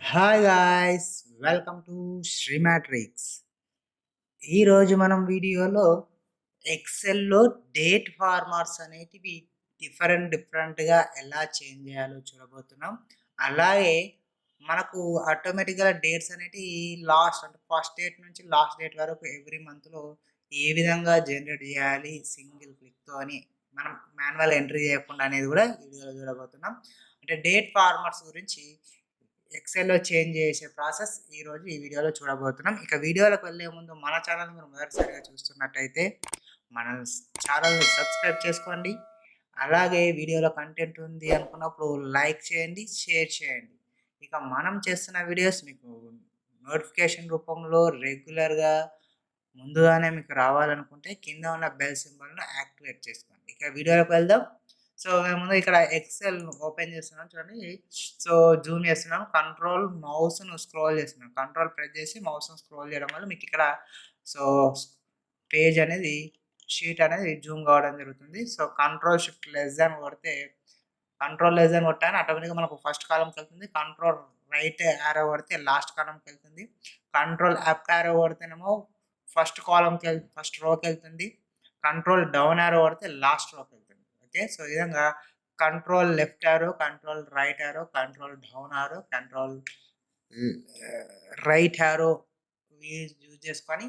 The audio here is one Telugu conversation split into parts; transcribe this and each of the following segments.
Hi guys, welcome to Srimatrix. ఈరోజు మనం వీడియోలో ఎక్సెల్‌లో డేట్ ఫార్మాట్స్ అనేటివి డిఫరెంట్‌గా ఎలా చేంజ్ చేయాలో చూడబోతున్నాం. అలాగే మనకు ఆటోమేటిక్‌గా డేట్స్ అనేటివి లాస్ట్ అంటే ఫస్ట్ డేట్ నుంచి లాస్ట్ డేట్ వరకు ఎవ్రీ మంత్‌లో ఏ విధంగా జనరేట్ చేయాలి సింగిల్ క్లిక్‌తో అని మనం మాన్యువల్ ఎంట్రీ చేయకుండా అనేది కూడా ఈ వీడియోలో చూడబోతున్నాం. అంటే డేట్ ఫార్మాట్స్ గురించి ఎక్సెల్‌లో చేంజ్ చేసే ప్రాసెస్ ఈరోజు ఈ వీడియోలో చూడబోతున్నాం. ఇక వీడియోలోకి వెళ్ళే ముందు మన ఛానల్ మీరు మొదటిసారిగా చూస్తున్నట్టయితే మన ఛానల్‌ని సబ్స్క్రైబ్ చేసుకోండి. అలాగే వీడియోలో కంటెంట్ ఉంది అనుకున్నప్పుడు లైక్ చేయండి, షేర్ చేయండి. ఇక మనం చేస్తున్న వీడియోస్ మీకు నోటిఫికేషన్ రూపంలో రెగ్యులర్‌గా ముందుగానే మీకు రావాలనుకుంటే కింద ఉన్న బెల్ సింబల్‌ను యాక్టివేట్ చేసుకోండి. ఇక వీడియోలోకి వెళ్దాం. సో, మేము ముందు ఇక్కడ ఎక్సెల్ ఓపెన్ చేస్తున్నాను చూడండి. సో, జూమ్ చేస్తున్నాను. కంట్రోల్ మౌస్‌ను స్క్రోల్ చేస్తున్నాను. కంట్రోల్ ప్రెస్ చేసి మౌస్‌ను స్క్రోల్ చేయడం వల్ల మీకు ఇక్కడ సో, పేజ్ అనేది షీట్ అనేది జూమ్ కావడం జరుగుతుంది. So, control shift less than కొడితే కంట్రోల్ లెస్ దాన్ కొట్టాను ఆటోమేటిక్‌గా మనకు ఫస్ట్ కాలమ్‌కెళ్తుంది. కంట్రోల్ రైట్ యారో కొడితే లాస్ట్ కాలమ్‌కెళ్తుంది. కంట్రోల్ అప్ యారో కొడితేనేమో ఫస్ట్ రోకెళ్తుంది. కంట్రోల్ డౌన్ యారో కొడితే లాస్ట్ రోకెళ్తుంది. ఓకే. సో, ఈ విధంగా control left arrow, control right arrow, control down arrow, control right arrow use చేసుకొని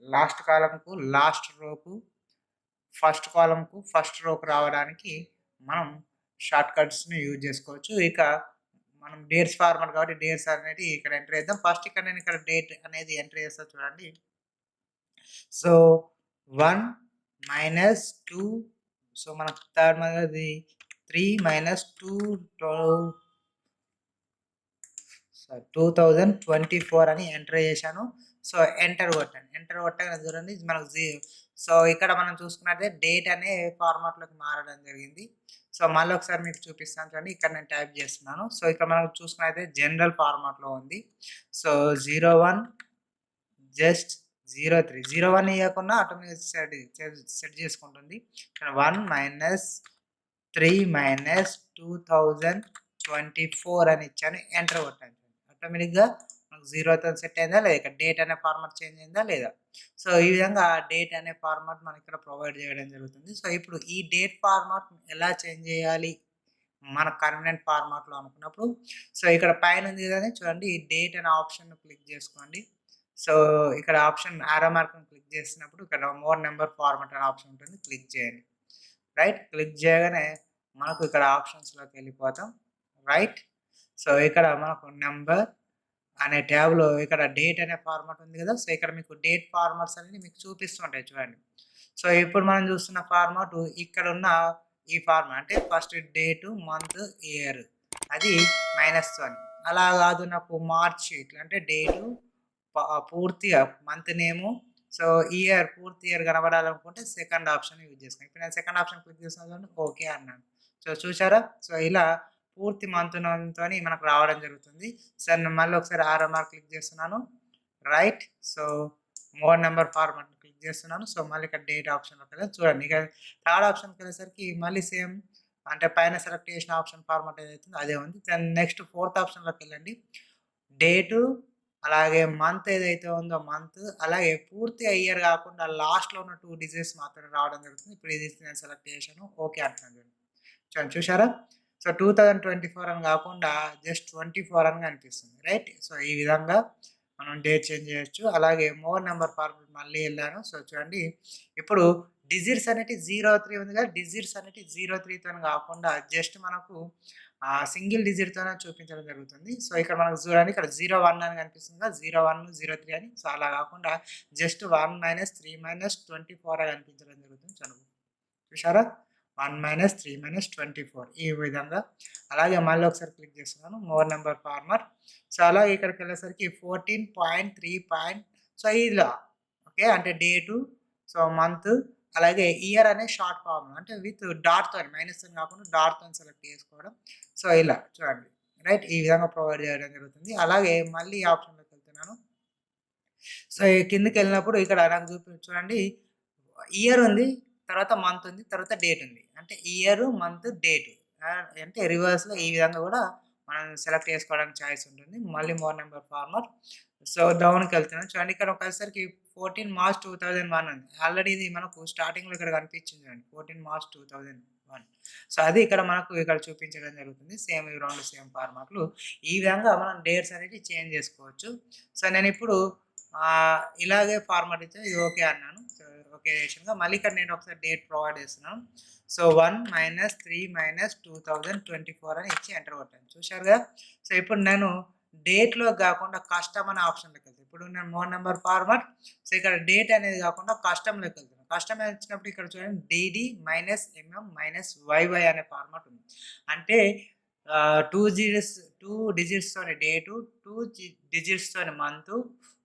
లాస్ట్ కాలమ్‌కు, లాస్ట్ రోకు, ఫస్ట్ కాలమ్‌కు, ఫస్ట్ రోకి రావడానికి మనం షార్ట్ కట్స్‌ని యూజ్ చేసుకోవచ్చు. ఇక మనం డేట్స్ ఫార్మాట్ కాబట్టి డేట్స్ అనేది ఇక్కడ ఎంటర్ చేద్దాం. ఫస్ట్ నేను ఇక్కడ డేట్ అనేది ఎంటర్ చేస్తా చూడండి. సో, 1 - 2 సో, మనకు థర్డ్ మంత్‌ది 3 - 2 2024 అని ఎంటర్ చేశాను. సో, ఎంటర్ కొట్టాను. ఎంటర్ కొట్టగానే చూడండి మనకు సో, ఇక్కడ మనం చూసుకున్నట్లయితే డేట్ అనే ఫార్మాట్‌లోకి మారడం జరిగింది. సో, మళ్ళొకసారి మీకు చూపిస్తాను చూడండి. ఇక్కడ నేను టైప్ చేస్తున్నాను. సో, ఇక్కడ మనం చూసుకున్నట్లయితే జనరల్ ఫార్మాట్‌లో ఉంది. సో, 01 జస్ట్ 03 01 ఇయ్యకున్నా ఆటోమేటిక్ సెట్ చేసుకుంటుంది. ఇక్కడ 1 - 3 - 2024 అని ఇచ్చాను. ఎంటర్ కొట్టాను. ఆటోమేటిక్‌గా మనకు 0తో సెట్ అయిందా లేదా? ఇక్కడ డేట్ అనే ఫార్మాట్ చేంజ్ అయిందా లేదా? సో, ఈ విధంగా డేట్ అనే ఫార్మాట్ మనకిక్కడ ప్రొవైడ్ చేయడం జరుగుతుంది. సో, ఇప్పుడు ఈ డేట్ ఫార్మాట్ ఎలా చేంజ్ చేయాలి? మన కన్వీనియంట్ ఫార్మాట్‌లో అనుకున్నప్పుడు సో, ఇక్కడ పైన ఉంది కదండీ చూడండి ఈ డేట్ అనే ఆప్షన్‌ని క్లిక్ చేసుకోండి. సో, ఇక్కడ ఆప్షన్ యారో మార్క్‌ని క్లిక్ చేసినప్పుడు ఇక్కడ మోర్ నంబర్ ఫార్మాట్ అనే ఆప్షన్ ఉంటుంది. క్లిక్ చేయండి. రైట్. క్లిక్ చేయగానే మనకు ఇక్కడ ఆప్షన్స్‌లోకి వెళ్ళిపోతాం. రైట్. సో, ఇక్కడ మనకు నంబర్ అనే ట్యాబ్‌లో ఇక్కడ డేట్ అనే ఫార్మాట్ ఉంది కదా! సో, ఇక్కడ మీకు డేట్ ఫార్మాట్స్ అనేవి మీకు చూపిస్తుంటాయి చూడండి. సో, ఇప్పుడు మనం చూస్తున్న ఫార్మాటు ఇక్కడున్న ఈ ఫార్మాట్ అంటే ఫస్ట్ డేటు, మంత్, ఇయర్ అది -1 అలా కాదు నాకు మార్చ్ ఇట్లా అంటే డేటు పూర్తిగా మంత్ నేము సో, పూర్తి ఇయర్ కనబడాలనుకుంటే సెకండ్ ఆప్షన్ యూజ్ చేసుకోండి. ఇప్పుడు నేను సెకండ్ ఆప్షన్ క్లిక్ చేస్తున్నాను చూడండి. ఓకే అన్నాను. సో, చూసారా? సో, ఇలా పూర్తి మంత్‌తోని మనకు రావడం జరుగుతుంది. సార్ నేను మళ్ళీ ఒకసారి ఆరో మార్క్ క్లిక్ చేస్తున్నాను. Right. So, more number format click చేస్తున్నాను. సో, మళ్ళీ ఇక్కడ డేట్ ఆప్షన్‌లోకి వెళ్ళి చూడండి. ఇక థర్డ్ ఆప్షన్‌కెళ్ళేసరికి మళ్ళీ సేమ్ అంటే పైన సెలెక్ట్ చేసిన ఆప్షన్ ఫార్మాట్ ఏదైతే ఉందో అదే ఉంది. దెన్ నెక్స్ట్ ఫోర్త్ ఆప్షన్‌లోకెళ్ళండి. డేటు అలాగే మంత్ ఏదైతే ఉందో మంత్, అలాగే పూర్తిగా ఇయర్ కాకుండా లాస్ట్‌లో ఉన్న 2 డిజిట్స్ మాత్రమే రావడం జరుగుతుంది. ఇప్పుడు ఇది నేను సెలెక్ట్ చేశాను. ఓకే అంటున్నాను చూడండి. చూడండి చూసారా? సో, 2024 అని కాకుండా జస్ట్ 24 అని కనిపిస్తుంది. రైట్. సో, ఈ విధంగా మనం డేట్ చేంజ్ చేయొచ్చు. అలాగే మోర్ నంబర్ ఫార్మాట్ మళ్ళీ ఎళ్ళాను. సో, చూడండి ఇప్పుడు డిజిట్స్ అనేటివి 03 ఉంది కదా! డిజిట్స్ అనేటివి 03 తోని కాకుండా జస్ట్ మనకు సింగిల్ డిజిట్‌తోనే చూపించడం జరుగుతుంది. సో, ఇక్కడ మనకు చూడండి ఇక్కడ 01 అని కనిపిస్తుంది కదా! 01, 03 అని. సో, అలా కాకుండా జస్ట్ 1 - 3 - 24 అని కనిపించడం జరుగుతుంది. చూసారా? 1 - 3 - 24 ఈ విధంగా. అలాగే మళ్ళీ ఒకసారి క్లిక్ చేస్తున్నాను. More number format. సో, అలాగే ఇక్కడికెళ్ళేసరికి 14.3 సో, ఇలా ఓకే. అంటే డేటు, సో, మంత్ అలాగే ఇయర్ అనే షార్ట్ ఫార్మ్ అంటే విత్ డాట్‌తోని మైనస్‌తోని కాకుండా డాట్‌తోని సెలెక్ట్ చేసుకోవడం. సో, ఇలా చూడండి. రైట్. ఈ విధంగా ప్రొవైడ్ చేయడం జరుగుతుంది. అలాగే మళ్ళీ ఈ ఆప్షన్‌లోకి వెళ్తున్నాను. సో, ఈ కిందకెళ్ళినప్పుడు ఇక్కడ నాకు చూడండి ఇయర్ ఉంది. తర్వాత మంత్ ఉంది. తర్వాత డేట్ ఉంది. అంటే ఇయర్, మంత్, డేట్ అంటే రివర్స్‌లో ఈ విధంగా కూడా మనం సెలెక్ట్ చేసుకోవడానికి ఛాయిస్ ఉంటుంది. మళ్ళీ మోర్ నెంబర్ ఫార్మాట్. సో, డౌన్‌కెళ్తున్నాను. చూడండి ఇక్కడ వచ్చేసరికి 14 మార్చ్ 2001 ఉంది. ఆల్రెడీ ఇది మనకు స్టార్టింగ్‌లో ఇక్కడ కనిపించింది చూడండి. 14 మార్చ్ 2001. సో, అది ఇక్కడ మనకు ఇక్కడ చూపించడం జరుగుతుంది. సేమ్ ఇవి 2 సేమ్ ఫార్మాట్‌లు. ఈ విధంగా మనం డేట్స్ అనేవి చేంజ్ చేసుకోవచ్చు. సో, నేనిప్పుడు ఇలాగే ఫార్మాట్ ఇచ్చి ఇది ఓకే అన్నాను. సో, ఓకే చేసినాక మళ్ళీ ఇక్కడ నేను ఒకసారి డేట్ ప్రొవైడ్ చేస్తున్నాను. సో, 1-3-2024 అని ఇచ్చి ఎంటర్ కొట్టాను. చూశారు కదా! సో, ఇప్పుడు నేను డేట్‌లో గాకుండా కస్టమ్ అనే ఆప్షన్‌లోకి వెళ్తా. ఇప్పుడు నేను మోర్ నంబర్ ఫార్మాట్. సో, ఇక్కడ డేట్ అనేది కాకుండా కస్టమ్‌లోకి వెళ్తున్నా. కస్టమ్ వచ్చినప్పుడు ఇక్కడ చూడండి డీడీ -MM-YY అనే ఫార్మాట్ ఉంది. అంటే 2 డిజిట్స్‌తోని డేటు, 2 డిజిట్స్‌తోని మంతు,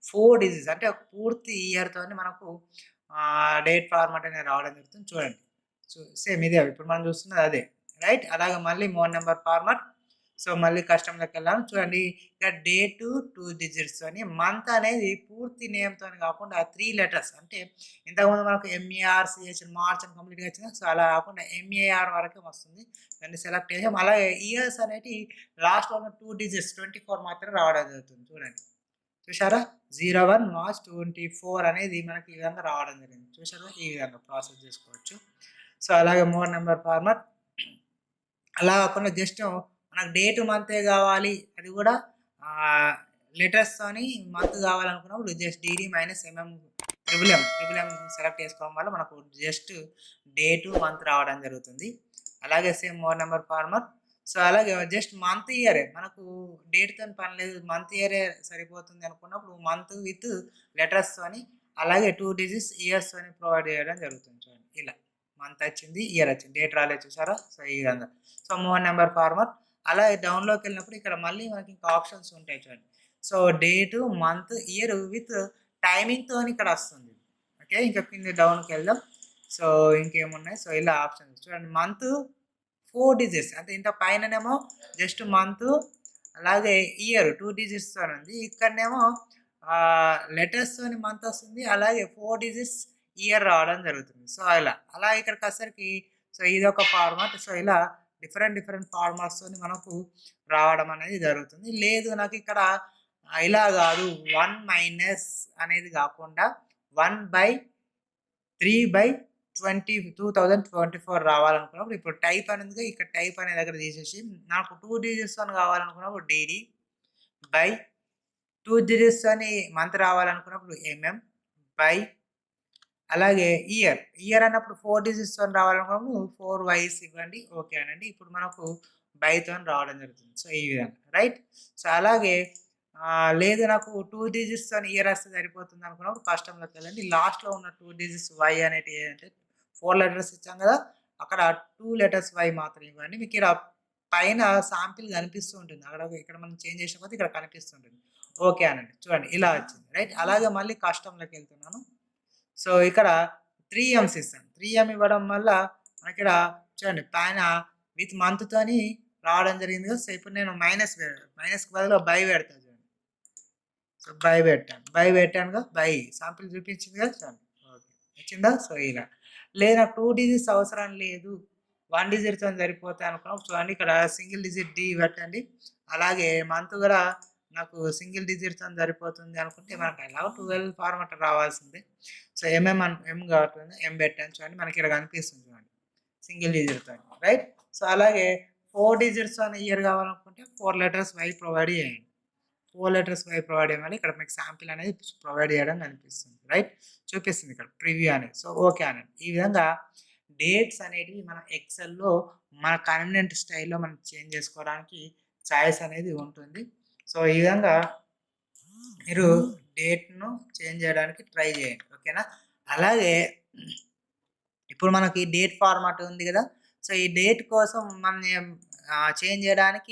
4 డిజిట్స్ అంటే పూర్తి ఇయర్‌తోని మనకు డేట్ ఫార్మాట్ అనేది రావడం జరుగుతుంది. చూడండి. సో, సేమ్ ఇదే ఇప్పుడు మనం చూస్తున్నది అదే. రైట్? అలాగే మళ్ళీ మోర్ నంబర్ ఫార్మాట్. సో, మళ్ళీ కస్టమ్‌లోకెళ్ళాను. చూడండి ఇక్కడ డేటు 2 డిజిట్స్‌తోని, మంత్ అనేది పూర్తి నేమ్‌తోని కాకుండా 3 లెటర్స్ అంటే ఇంతకుముందు మనకు MERCH మార్చ్ అని కంప్లీట్‌గా వచ్చింది. సో, అలా కాకుండా MEAR వరకే వస్తుంది. దాన్ని సెలెక్ట్ చేసాం. అలాగే ఇయర్స్ అనేటివి లాస్ట్‌లో ఉన్న 2 డిజిట్స్ 24 మాత్రమే రావడం జరుగుతుంది. చూడండి. చూసారా? 01 మార్చ్ 24 అనేది మనకి ఈ విధంగా రావడం జరిగింది. చూసారా? ఈ విధంగా ప్రాసెస్ చేసుకోవచ్చు. సో, అలాగే మోర్ నంబర్ ఫార్మాట్. అలా కాకుండా జస్ట్ మనకు డేట్ మంతే కావాలి. అది కూడా లెటర్స్‌తోని మంత్ కావాలనుకున్నప్పుడు జస్ట్ డీడీ -MM సెలెక్ట్ చేసుకోవడం వల్ల మనకు జస్ట్ డేటు, మంత్ రావడం జరుగుతుంది. అలాగే same more number format. So, అలాగే జస్ట్ మంత్, ఇయరే మనకు డేట్‌తోని పని లేదు. మంత్, ఇయరే సరిపోతుంది అనుకున్నప్పుడు మంత్ విత్ లెటర్స్‌తోని అలాగే 2 డిజిట్స్ ఇయర్స్‌తోని ప్రొవైడ్ చేయడం జరుగుతుంది. చూడండి ఇలా. మంత్ వచ్చింది, ఇయర్ వచ్చింది. డేట్ రాలేదు చూసారా? సో, ఈ విధంగా. So, more number format. అలాగే డౌన్‌లోకెళ్ళినప్పుడు ఇక్కడ మళ్ళీ మనకి ఇంకా ఆప్షన్స్ ఉంటాయి చూడండి. So, date, month, year with టైమింగ్‌తోని ఇక్కడ వస్తుంది. ఓకే. ఇంకా కింద డౌన్‌కెళ్దాం. సో, ఇంకేమున్నాయి? సో, ఇలా ఆప్షన్స్ చూడండి. మంత్ 4 డిజిట్స్ అంటే ఇంత పైననేమో జస్ట్ మంత్, అలాగే ఇయర్ 2 డిజిట్స్‌తోని ఉంది. ఇక్కడనేమో లెటర్స్‌తోని మంత్ వస్తుంది. అలాగే 4 డిజిట్స్ ఇయర్ రావడం జరుగుతుంది. సో, అలా ఇక్కడికొచ్చేసరికి సో, ఇదొక ఫార్మాట్. సో, ఇలా డిఫరెంట్ ఫార్మాట్స్‌తోని మనకు రావడం అనేది జరుగుతుంది. లేదు నాకిక్కడ ఇలా గాదు 1 మైనస్ అనేది గాకుండా 1/3/2024 రావాలనుకున్నప్పుడు ఇప్పుడు టైప్ అనేది ఇక్కడ టైప్ అనే దగ్గర తీసేసి నాకు 2 డిజిట్స్‌తోని కావాలనుకున్నప్పుడు డీడీ బై 2 డిజిట్స్‌తోని మంత్ రావాలనుకున్నప్పుడు బై అలాగే ఇయర్ అన్నప్పుడు 4 డిజిట్స్‌తోని రావాలనుకున్నప్పుడు 4 వైస్ ఇవ్వండి. ఓకే అనండి. ఇప్పుడు మనకు బైతోని రావడం జరుగుతుంది. సో, ఈ విధంగా రైట్. సో, అలాగే లేదు నాకు 2 డిజిట్స్‌తోని ఇయర్ వస్తే సరిపోతుంది అనుకున్నప్పుడు కస్టమ్‌లోకెళ్ళండి. లాస్ట్‌లో ఉన్న 2 డిజిట్స్ వై అనేటివి ఏంటంటే 4 లెటర్స్ ఇచ్చాం కదా! అక్కడ 2 లెటర్స్ వై మాత్రం ఇవ్వండి. మీకిక్కడ పైన శాంపిల్ కనిపిస్తూ ఉంటుంది. ఇక్కడ మనం చేంజ్ చేసిన కొద్దీ ఇక్కడ కనిపిస్తుంటుంది. ఓకే అనండి. చూడండి ఇలా వచ్చింది. రైట్. అలాగే మళ్ళీ కస్టమ్‌లోకెళ్తున్నాను. సో, ఇక్కడ 3 ఎమ్స్ ఇస్తాను. 3 ఇవ్వడం వల్ల మనకిక్కడ చూడండి పైన విత్ మంత్‌తోని రావడం జరిగింది కదా! సో, ఇప్పుడు నేను మైనస్‌కి బదులు బై పెడతా చూడండి. సో, బై పెట్టానుగా శాంపిల్ చూపించింది కదా! చాలు. ఓకే. వచ్చిందా? సో, ఇలా. లేదు నాకు 2 డిజిట్స్ అవసరం లేదు. 1 డిజిట్‌తోని సరిపోతాయి అనుకున్నప్పుడు చూడండి ఇక్కడ సింగిల్ డిజిట్ డి పెట్టండి. అలాగే మంత్ కూడా నాకు సింగిల్ డిజిట్‌తోని సరిపోతుంది అనుకుంటే మనకు ఎలాగో 12 ఫార్మాట్ రావాల్సిందే. సో, ఎం కాబట్టి ఎం పెట్టాను చూడండి మనకిక్కడ కనిపిస్తుంది చూడండి. Single డిజిట్‌తోని right. సో, అలాగే 4 డిజిట్స్‌తోని ఇయర్ కావాలనుకుంటే 4 లెటర్స్ వై ప్రొవైడ్ చేయండి. 4 లెటర్స్ వై ప్రొవైడ్ చేయమని ఇక్కడ మీకు శాంపిల్ అనేది ప్రొవైడ్ చేయడం కనిపిస్తుంది. రైట్. చూపిస్తుంది ఇక్కడ ప్రివ్యూ అనేది. సో, ఓకే అనండి. ఈ విధంగా డేట్స్ అనేటివి మన ఎక్సెల్‌లో మన కన్వీనియంట్ స్టైల్‌లో మనం చేంజ్ చేసుకోవడానికి చాయిస్ అనేది ఉంటుంది. సో, ఈ విధంగా మీరు డేట్‌ను చేంజ్ చేయడానికి ట్రై చేయండి. ఓకేనా? అలాగే ఇప్పుడు మనకి డేట్ ఫార్మాట్ ఉంది గదా! సో, ఈ డేట్ కోసం మనం చేంజ్ చేయడానికి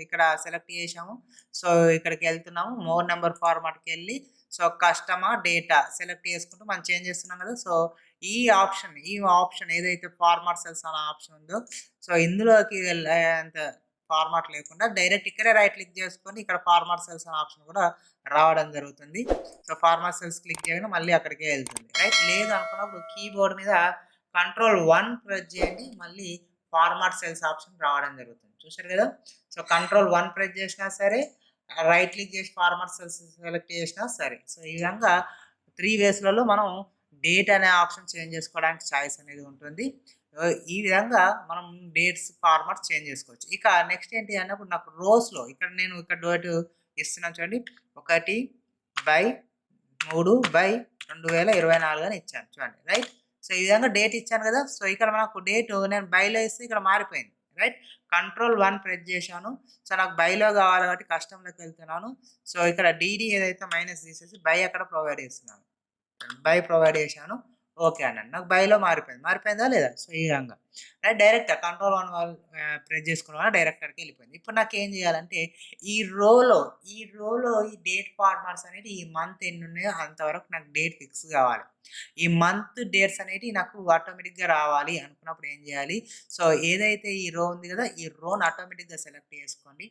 ఇక్కడ సెలెక్ట్ చేసాము. సో, ఇక్కడికెళ్తున్నాము. మోర్ నంబర్ ఫార్మాట్‌కెళ్ళి సో, కస్టమా, డేటా సెలెక్ట్ చేసుకుంటూ మనం చేంజ్ చేస్తున్నాం గదా! సో, ఈ ఆప్షన్ ఏదైతే ఫార్మాట్ సెల్స్ అనే ఆప్షన్ ఉందో సో, ఇందులోకి వెళ్ళేంత ఫార్మాట్ లేకుండా డైరెక్ట్ ఇక్కడే రైట్ క్లిక్ చేసుకొని ఇక్కడ ఫార్మాట్ సెల్స్ అనే ఆప్షన్ కూడా రావడం జరుగుతుంది. సో, ఫార్మాట్ సెల్స్ క్లిక్ చేయగానే మళ్ళీ అక్కడికే ఎళ్తుంది. రైట్. లేదు అనుకున్నప్పుడు కీబోర్డ్ మీద కంట్రోల్ 1 ప్రెస్ చేయండి. మళ్ళీ ఫార్మాట్ సెల్స్ ఆప్షన్ రావడం జరుగుతుంది. చూసారు కదా. సో Ctrl+1 ప్రెస్ చేసినా సరే, రైట్ క్లిక్ చేసి ఫార్మాట్ సెల్స్ సెలెక్ట్ చేసినా సరే. సో ఈ విధంగా 3 వేస్‌లలో మనం డేట్ అనే ఆప్షన్ చేంజ్ చేసుకోవడానికి చాయిస్ అనేది ఉంటుంది. ఈ విధంగా మనం డేట్స్ ఫార్మాట్ చేంజ్ చేసుకోవచ్చు. ఇక నెక్స్ట్ ఏంటి అన్నప్పుడు నాకు రోస్‌లో నేను ఇక్కడ డేట్ ఇస్తున్నాను చూడండి. 1/3/2024 అని ఇచ్చాను చూడండి. రైట్. సో ఈ విధంగా డేట్ ఇచ్చాను కదా. సో ఇక్కడ మనకు డేట్ నేను బైలో ఇస్తే ఇక్కడ మారిపోయింది. రైట్. Ctrl+1 ప్రెస్ చేశాను. సో నాకు బైలో కావాలి కాబట్టి కస్టమ్‌లోకి వెళ్తున్నాను. సో ఇక్కడ డీడీ ఏదైతే మైనస్ తీసేసి బై అక్కడ ప్రొవైడ్ చేస్తున్నాను. బై ప్రొవైడ్ చేశాను. ఓకే అన్నాను. నాకు బైలో మారిపోయింది. మారిపోయిందా లేదా? సో ఈ విధంగా డైరెక్ట్ Ctrl+1 ప్రెస్ చేసుకోవడం వల్ల డైరెక్ట్ అక్కడికి వెళ్ళిపోయింది. ఇప్పుడు నాకేం చేయాలంటే ఈ రోలో ఈ డేట్ ఫార్మాట్స్ అనేవి ఈ మంత్ ఎన్ని ఉన్నాయో అంతవరకు నాకు డేట్ ఫిక్స్ కావాలి. ఈ మంత్ డేట్స్ అనేవి నాకు ఆటోమేటిక్‌గా రావాలి అనుకున్నప్పుడు ఏం చేయాలి? సో ఏదైతే ఈ రో ఉంది కదా, ఈ రోని ఆటోమేటిక్‌గా సెలెక్ట్ చేసుకోండి.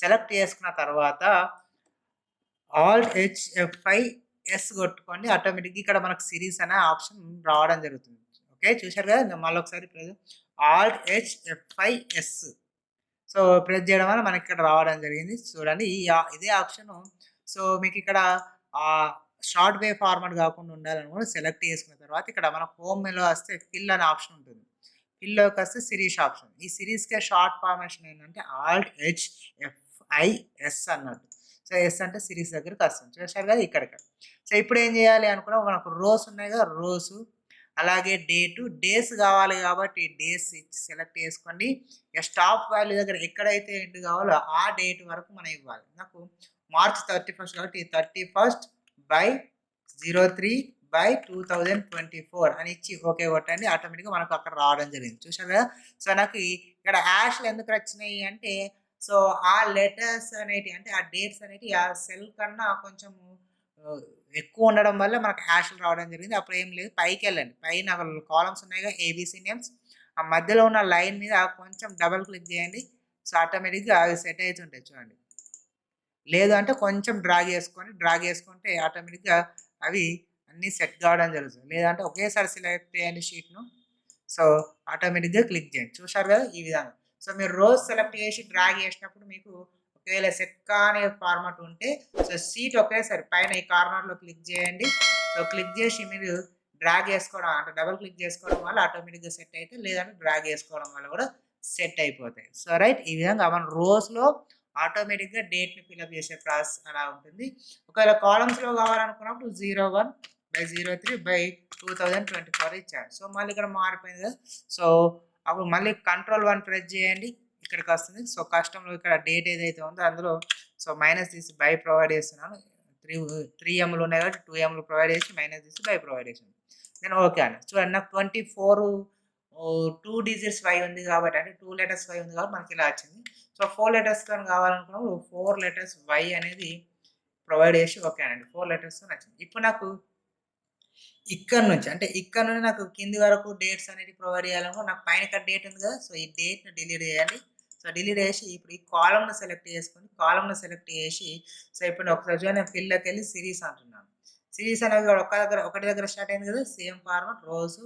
సెలెక్ట్ చేసుకున్న తర్వాత ఆల్ట్ హెచ్ F5 ఎస్ కొట్టుకోండి. ఆటోమేటిక్‌గా ఇక్కడ మనకు సిరీస్ అనే ఆప్షన్ రావడం జరుగుతుంది. ఓకే. చూసారు కదా. మళ్ళొకసారి alt H F5 S. So press చేయడం వల్ల మనకి ఇక్కడ రావడం జరిగింది. చూడండి ఇదే ఆప్షను. సో మీకు ఇక్కడ షార్ట్ వేవ్ ఫార్మాట్ కాకుండా ఉండాలనుకుంటే సెలెక్ట్ చేసుకున్న తర్వాత ఇక్కడ మన హోమ్ మెనూలో వస్తే ఫిల్ అనే ఆప్షన్ ఉంటుంది. ఫిల్‌లోకి వస్తే సిరీస్ ఆప్షన్. ఈ సిరీస్‌కే షార్ట్ ఫార్మేషన్ ఏంటంటే ఆల్ట్ హెచ్ F5 ఎస్ అన్నట్టు. సో ఎస్ అంటే సిరీస్ దగ్గరికి వస్తుంది. చూసారు కదా ఇక్కడికి. సో ఇప్పుడు ఏం చేయాలి అనుకున్నా మనకు రోస్ ఉన్నాయి కదా, రోస్ అలాగే డేస్ కావాలి కాబట్టి డేస్ సెలెక్ట్ చేసుకోండి. ఇక స్టాప్ వాల్యూ దగ్గర ఎక్కడైతే ఎండ్ కావాలో ఆ డేట్ వరకు మనం ఇవ్వాలి. నాకు మార్చ్ 31 కాబట్టి 31/03/2024 అని ఇచ్చి ఓకే కొట్టండి. ఆటోమేటిక్‌గా మనకు అక్కడ రావడం జరిగింది. చూసారు కదా. సో నాకు ఇక్కడ యాష్‌లు ఎందుకు వచ్చినాయి అంటే, సో ఆ లెటర్స్ అనేటివి అంటే ఆ డేట్స్ అనేటివి ఆ సెల్ కన్నా కొంచెము ఎక్కువ ఉండడం వల్ల మనకు హ్యాష్‌లు రావడం జరిగింది. అప్పుడు ఏం లేదు, పైకెళ్ళండి. పైన కాలమ్స్ ఉన్నాయిగా ఏబీసీ నేమ్స్. ఆ మధ్యలో ఉన్న లైన్ మీద కొంచెం డబుల్ క్లిక్ చేయండి. సో ఆటోమేటిక్‌గా అవి సెట్ అయితుంటాయి చూడండి. లేదు అంటే కొంచెం డ్రాగ్ చేసుకుంటే ఆటోమేటిక్‌గా అవి అన్నీ సెట్ కావడం జరుగుతుంది. లేదంటే ఒకేసారి సెలెక్ట్ చేయండి షీట్‌ను. సో ఆటోమేటిక్‌గా క్లిక్ చేయండి. చూశారు కదా ఈ విధంగా. సో మీరు రోస్ సెలెక్ట్ చేసి డ్రాగ్ చేసినప్పుడు మీకు ఒకవేళ సెట్ కాని ఫార్మాట్ ఉంటే సో షీట్ ఒకేసారి పైన ఈ కార్నర్‌లో క్లిక్ చేయండి. సో క్లిక్ చేసి మీరు డ్రాగ్ చేసుకోవడం అంటే డబుల్ క్లిక్ చేసుకోవడం వల్ల ఆటోమేటిక్‌గా సెట్ అయితే, లేదంటే డ్రాగ్ చేసుకోవడం వల్ల కూడా సెట్ అయిపోతాయి. So right. ఈ విధంగా మనం రోస్‌లో ఆటోమేటిక్‌గా డేట్‌ని ఫిలప్ చేసే ప్రాసెస్ అలా ఉంటుంది. ఒకవేళ కాలమ్స్‌లో కావాలనుకున్నప్పుడు 01/03/2024 ఇచ్చాడు. సో మళ్ళీ ఇక్కడ మారిపోయింది కదా. సో అప్పుడు మళ్ళీ Ctrl+1 ప్రెస్ చేయండి. ఇక్కడికొస్తుంది. సో కస్టమ్‌లో ఇక్కడ డేట్ ఏదైతే ఉందో అందులో సో మైనస్ తీసి బై ప్రొవైడ్ చేస్తున్నాను. 3 ఎంలు ఉన్నాయి కాబట్టి 2 ఎంలు ప్రొవైడ్ చేసి మైనస్ తీసి బై ప్రొవైడ్ చేశాను. నేను ఓకే అన్నా. చూడండి నాకు 24 2 డిజిట్స్ వై ఉంది కాబట్టి, అంటే 2 లెటర్స్ వై ఉంది కాబట్టి మనకి ఇలా వచ్చింది. సో 4 లెటర్స్‌తోని కావాలనుకున్నప్పుడు 4 లెటర్స్ వై అనేది ప్రొవైడ్ చేసి ఓకే అనండి. 4 లెటర్స్‌తోని వచ్చింది. ఇప్పుడు నాకు ఇక్కడ నుండి నాకు కింది వరకు డేట్స్ అనేటివి ప్రొవైడ్ చేయాలనుకో నాకు పైన ఇక్కడ డేట్ ఉంది కదా. సో ఈ డేట్‌ని డిలీట్ చేయాలి. సో డిలీట్ చేసి ఇప్పుడు ఈ కాలమ్‌ని సెలెక్ట్ చేసుకొని సెలెక్ట్ చేసి సో ఇప్పుడు ఒకసారి చూడండి నేను ఫిల్‌లోకెళ్ళి సిరీస్ అంటున్నాను. సిరీస్ అనేది ఒకటి దగ్గర స్టార్ట్ అయింది కదా. సేమ్ ఫార్మాట్ రోస్,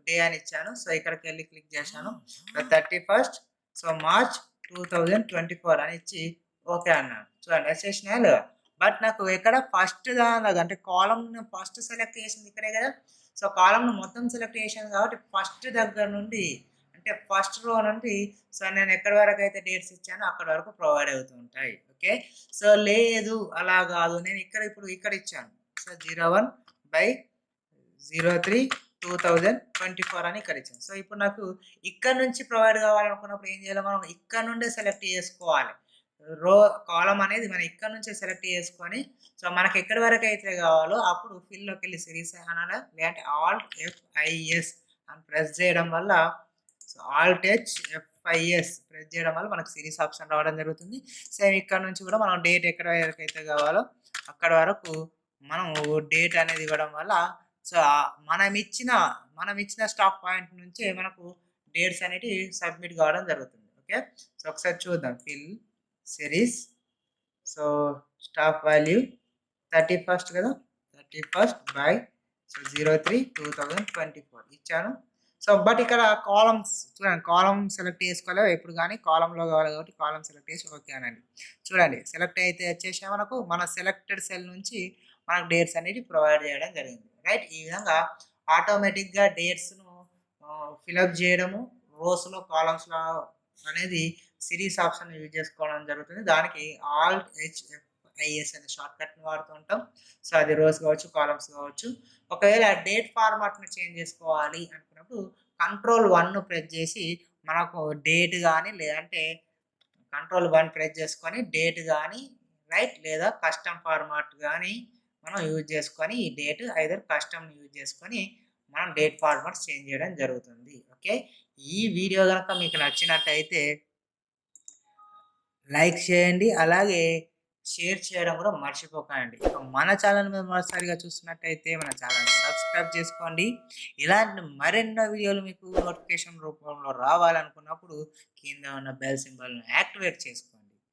డే అని ఇచ్చాను. సో ఇక్కడికెళ్ళి క్లిక్ చేశాను. 31st సో మార్చ్ 2024 అని ఇచ్చి ఓకే అన్నాను. చూడండి వచ్చేసినాయా లేదా? బట్ నాకు ఎక్కడ ఫస్ట్ దానిలాగా అంటే కాలమ్‌ని ఫస్ట్ సెలెక్ట్ చేసింది ఇక్కడే కదా. సో కాలమ్‌ని మొత్తం సెలెక్ట్ చేశాను కాబట్టి ఫస్ట్ దగ్గర నుండి అంటే ఫస్ట్ రో నుండి సో నేను ఎక్కడి వరకు అయితే డేట్స్ ఇచ్చానో అక్కడి వరకు ప్రొవైడ్ అవుతూ ఉంటాయి. ఓకే. సో లేదు అలా కాదు నేను ఇప్పుడు ఇక్కడ ఇచ్చాను. సో 01/03/2024 అని ఇక్కడ ఇచ్చాను. సో ఇప్పుడు నాకు ఇక్కడ నుంచి ప్రొవైడ్ కావాలనుకున్నప్పుడు ఏం చేయాలి మనం ఇక్కడ నుండే సెలెక్ట్ చేసుకోవాలి. కాలమ్ అనేది మనం ఇక్కడ నుంచే సెలెక్ట్ చేసుకొని సో మనకి ఎక్కడి వరకు అయితే కావాలో అప్పుడు ఫిల్‌లోకెళ్ళి సిరీస్ అనాలా, లేదంటే ఆల్ట్ F5S అని ప్రెస్ చేయడం వల్ల సో ఆల్ట్ F5S ప్రెస్ చేయడం వల్ల మనకు సిరీస్ ఆప్షన్ రావడం జరుగుతుంది. సేమ్ ఇక్కడ నుంచి కూడా మనం డేట్ ఎక్కడ వరకు అయితే కావాలో అక్కడ వరకు మనం డేట్ అనేది ఇవ్వడం వల్ల సో మనమిచ్చిన స్టాప్ పాయింట్ నుంచే మనకు డేట్స్ అనేటివి సబ్మిట్ కావడం జరుగుతుంది. ఓకే. సో ఒకసారి చూద్దాం. Series so stop value 31st కదా. 31st బై సో 03/2024 ఇచ్చాను. సో, బట్ ఇక్కడ కాలమ్స్ చూడండి. కాలమ్ సెలెక్ట్ చేసుకోవాలి ఎప్పుడు గాని కాలమ్‌లో కావాలి కాబట్టి కాలమ్ సెలెక్ట్ చేసి ఓకే అనండి. చూడండి సెలెక్ట్ అయితే వచ్చేసి మనకు మన సెలెక్టెడ్ సెల్ నుంచి మనకు డేట్స్ అనేటివి ప్రొవైడ్ చేయడం జరిగింది. రైట్. ఈ విధంగా ఆటోమేటిక్‌గా డేట్స్‌ను ఫిలప్ చేయడము, రోస్‌లో, కాలమ్స్‌లో అనేది సిరీస్ ఆప్షన్ యూజ్ చేసుకోవడం జరుగుతుంది. దానికి ఆల్ట్ హెచ్ఎఫ్ఐఎస్ అనే షార్ట్‌కట్‌ని వాడుతూ ఉంటాం. సో, అది రోస్ కావచ్చు, కాలమ్స్ కావచ్చు. ఒకవేళ డేట్ ఫార్మాట్‌ని చేంజ్ చేసుకోవాలి అనుకున్నప్పుడు కంట్రోల్ 1 ప్రెస్ చేసి మనకు డేట్ గాని లేదంటే కంట్రోల్ 1 ప్రెస్ చేసుకొని డేట్ గాని రైట్ లేదా కస్టమ్ ఫార్మాట్ గాని మనం యూజ్ చేసుకొని ఈ డేట్ ఐదర్ కస్టమ్‌ని యూజ్ చేసుకొని మనం డేట్ ఫార్మాట్స్ చేంజ్ చేయడం జరుగుతుంది. ఓకే. ఈ వీడియో గనక మీకు నచ్చినట్టయితే లైక్ చేయండి. అలాగే షేర్ చేయడం కూడా మర్చిపోకండి. ఇక మన ఛానెల్ మీరు మొదటిసారిగా చూస్తున్నట్టయితే మన ఛానెల్‌ని సబ్స్క్రైబ్ చేసుకోండి. ఇలాంటి మరెన్నో వీడియోలు మీకు నోటిఫికేషన్ రూపంలో రావాలనుకున్నప్పుడు కింద ఉన్న బెల్ సింబల్‌ని యాక్టివేట్ చేసుకోండి.